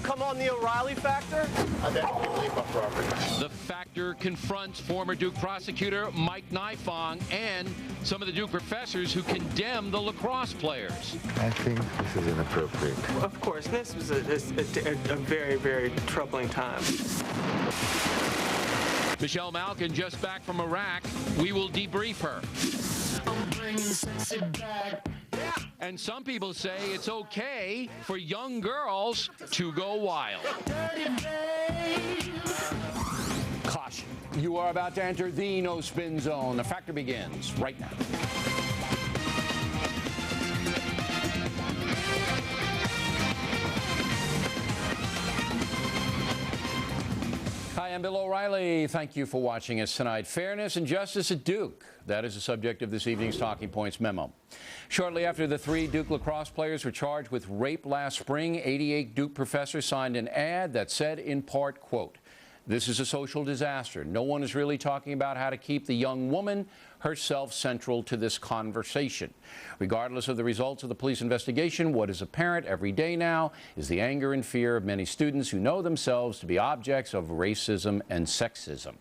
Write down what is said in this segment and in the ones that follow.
come on the O'Reilly factor? I definitely leave my property. The factor confronts former Duke prosecutor Mike Nifong and some of the Duke professors who condemn the lacrosse players. I think this is inappropriate. Of course, this was a very, very troubling time. Michelle Malkin just back from Iraq. We will debrief her. I'm bringing sexy back. And some people say it's okay for young girls to go wild. Caution. You are about to enter the no-spin zone. The factor begins right now. Hi, I'm Bill O'Reilly. Thank you for watching us tonight. Fairness and justice at Duke. That is the subject of this evening's Talking Points memo. Shortly after the 3 Duke lacrosse players were charged with rape last spring, 88 Duke professors signed an ad that said in part, quote, "This is a social disaster. No one is really talking about how to keep the young woman herself central to this conversation. Regardless of the results of the police investigation, what is apparent every day now is the anger and fear of many students who know themselves to be objects of racism and sexism."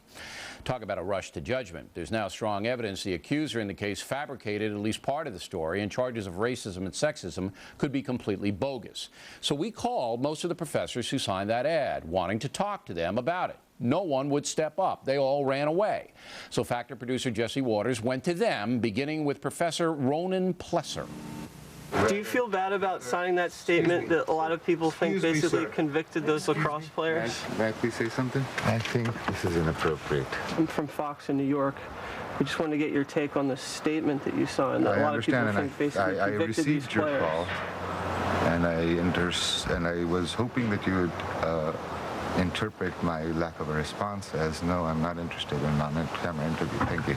Talk about a rush to judgment. There's now strong evidence the accuser in the case fabricated at least part of the story, and charges of racism and sexism could be completely bogus. So we called most of the professors who signed that ad, wanting to talk to them about it. No one would step up. They all ran away. So Factor producer Jesse Waters went to them, beginning with Professor Ronan Plesser. Do you feel bad about signing that statement that a lot of people think basically convicted those lacrosse players? May I please say something? I think this is inappropriate. I'm from Fox in New York. We just want to get your take on the statement that you signed. That a lot of people think basically I convicted these received your players. call, and I was hoping that you would interpret my lack of a response as, no, I'm not interested in an on-camera interview. Thank you.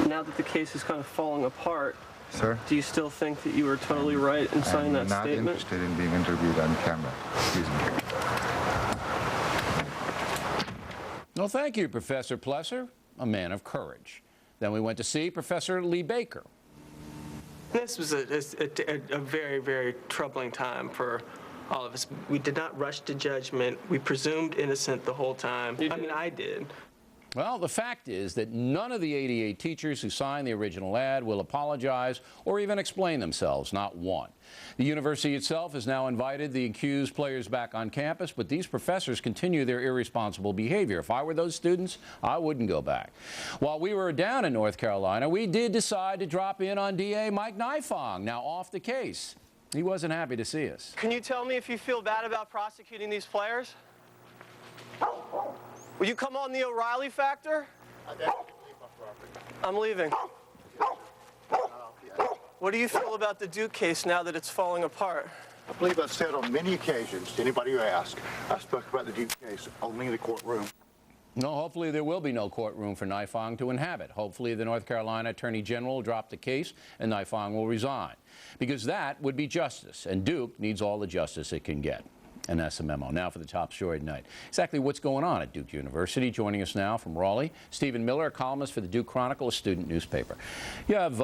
Now that the case is kind of falling apart, Sir? do you still think that you were totally right in signing that statement? I'm not interested in being interviewed on camera. Excuse me. Well, thank you, Professor Plesser, a man of courage. Then we went to see Professor Lee Baker. This was a very, very troubling time for all of us. We did not rush to judgment. We presumed innocent the whole time. I mean, I did. Well, the fact is that none of the 88 teachers who signed the original ad will apologize or even explain themselves, not one. The university itself has now invited the accused players back on campus, but these professors continue their irresponsible behavior. If I were those students, I wouldn't go back. While we were down in North Carolina, we did decide to drop in on DA Mike Nifong, now off the case. He wasn't happy to see us. Can you tell me if you feel bad about prosecuting these players? Will you come on the O'Reilly factor? I definitely leave my property. I'm leaving. What do you feel about the Duke case now that it's falling apart? I believe I've said on many occasions to anybody who asks, I spoke about the Duke case only in the courtroom. No, hopefully there will be no courtroom for Nifong to inhabit. Hopefully the North Carolina Attorney General will drop the case and Nifong will resign. Because that would be justice, and Duke needs all the justice it can get. And that's the memo. Now for the top story tonight. Exactly what's going on at Duke University. Joining us now from Raleigh, Stephen Miller, a columnist for the Duke Chronicle, a student newspaper. You have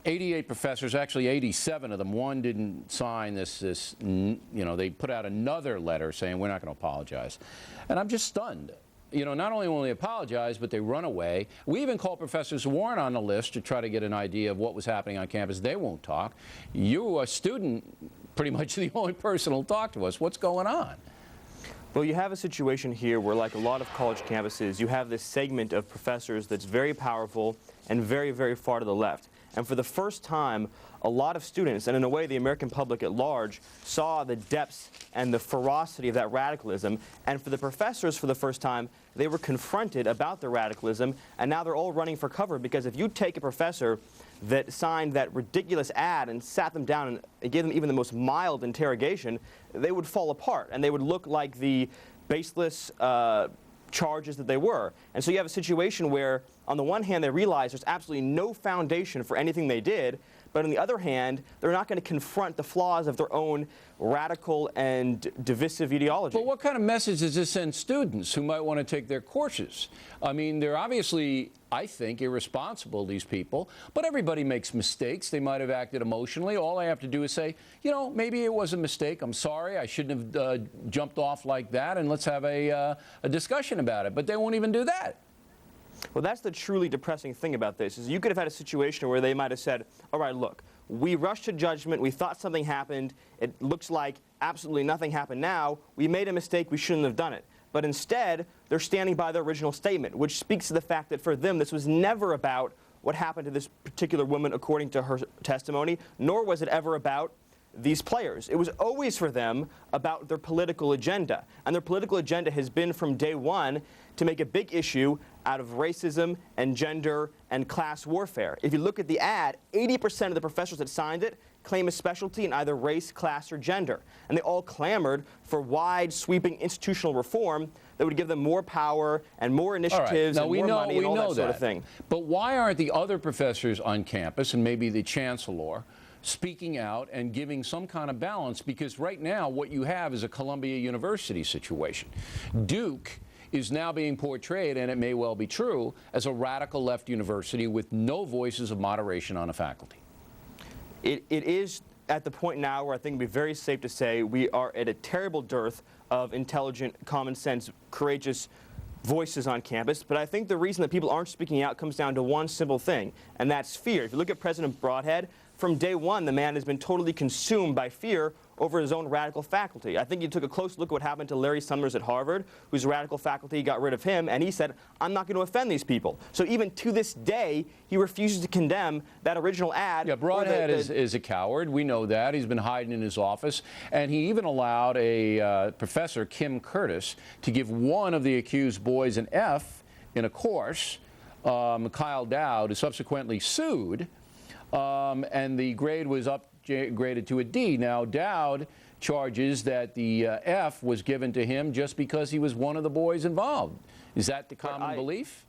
88 professors, actually 87 of them. One didn't sign this, they put out another letter saying we're not going to apologize. And I'm just stunned. You know, not only will they apologize, but they run away. We even called professors who weren't on the list to try to get an idea of what was happening on campus. They won't talk. You, a student, pretty much the only person who'll talk to us. What's going on? Well, you have a situation here where, like a lot of college campuses, you have this segment of professors that's very powerful and very, very far to the left. And for the first time, a lot of students, and in a way the American public at large, saw the depths and the ferocity of that radicalism. And for the professors, for the first time, they were confronted about the radicalism, and now they're all running for cover, because if you take a professor that signed that ridiculous ad and sat them down and gave them even the most mild interrogation, they would fall apart, and they would look like the baseless charges that they were. And so you have a situation where, on the one hand, they realize there's absolutely no foundation for anything they did, but on the other hand, they're not going to confront the flaws of their own radical and divisive ideology. But what kind of message does this send students who might want to take their courses? I mean, they're obviously, I think, irresponsible, these people, but everybody makes mistakes. They might have acted emotionally. All I have to do is say, you know, maybe it was a mistake. I'm sorry. I shouldn't have jumped off like that, and let's have a discussion about it. But they won't even do that. Well, that's the truly depressing thing about this, is you could have had a situation where they might have said, all right, look, we rushed to judgment, we thought something happened, it looks like absolutely nothing happened now, we made a mistake, we shouldn't have done it. But instead, they're standing by their original statement, which speaks to the fact that for them, this was never about what happened to this particular woman according to her testimony, nor was it ever about these players. It was always for them about their political agenda. And their political agenda has been from day one to make a big issue out of racism and gender and class warfare. If you look at the ad, 80% of the professors that signed it claim a specialty in either race, class, or gender. And they all clamored for wide, sweeping institutional reform that would give them more power and more initiatives and more money and all that sort of thing. But why aren't the other professors on campus, and maybe the chancellor, speaking out and giving some kind of balance? Because right now what you have is a Columbia University situation. Duke is now being portrayed, and it may well be true, as a radical left university with no voices of moderation on a faculty. It is at the point now where I think it would be very safe to say we are at a terrible dearth of intelligent, common sense, courageous voices on campus. But I think the reason that people aren't speaking out comes down to one simple thing, and that's fear. If you look at President Broadhead, from day one, the man has been totally consumed by fear over his own radical faculty. I think you took a close look at what happened to Larry Summers at Harvard, whose radical faculty got rid of him, and he said, I'm not going to offend these people. So even to this day, he refuses to condemn that original ad. Yeah, Broadhead is a coward. We know that. He's been hiding in his office. And he even allowed a professor, Kim Curtis, to give one of the accused boys an F in a course, Kyle Dowd, who subsequently sued. And the grade was upgraded to a D. Now, Dowd charges that the F was given to him just because he was one of the boys involved. Is that the common belief?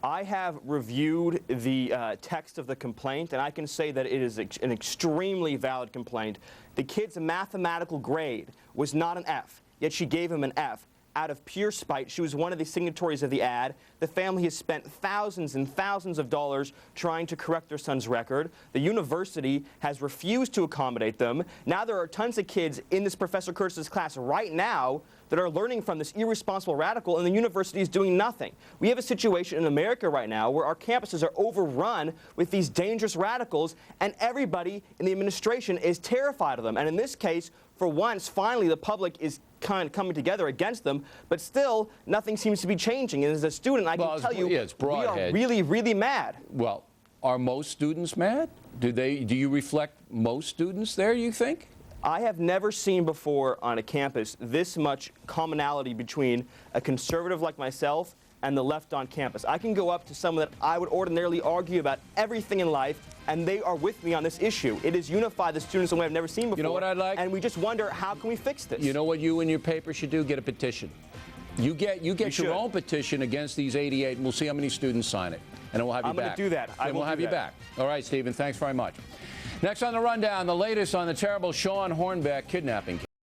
I have reviewed the text of the complaint, and I can say that it is an extremely valid complaint. The kid's mathematical grade was not an F, yet she gave him an F. Out of pure spite, she was one of the signatories of the ad. The family has spent thousands and thousands of dollars trying to correct their son's record. The university has refused to accommodate them. Now there are tons of kids in this Professor Curtis's class right now that are learning from this irresponsible radical, and the university is doing nothing. We have a situation in America right now where our campuses are overrun with these dangerous radicals, and everybody in the administration is terrified of them. And in this case, for once, finally, the public is kind of coming together against them, but still, nothing seems to be changing. And as a student, I can tell you, we are really, really mad. Well, are most students mad? Do you reflect most students there, you think? I have never seen before on a campus this much commonality between a conservative like myself and the left on campus. I can go up to someone that I would ordinarily argue about everything in life, and they are with me on this issue. It has unified the students in a way I've never seen before. You know what I'd like? And we just wonder, how can we fix this? You know what you and your paper should do? Get a petition. You get your own petition against these 88, and we'll see how many students sign it. And then we'll have you back. I'm going to do that. And we'll have you back. All right, Stephen, thanks very much. Next on the rundown, the latest on the terrible Sean Hornbeck kidnapping case.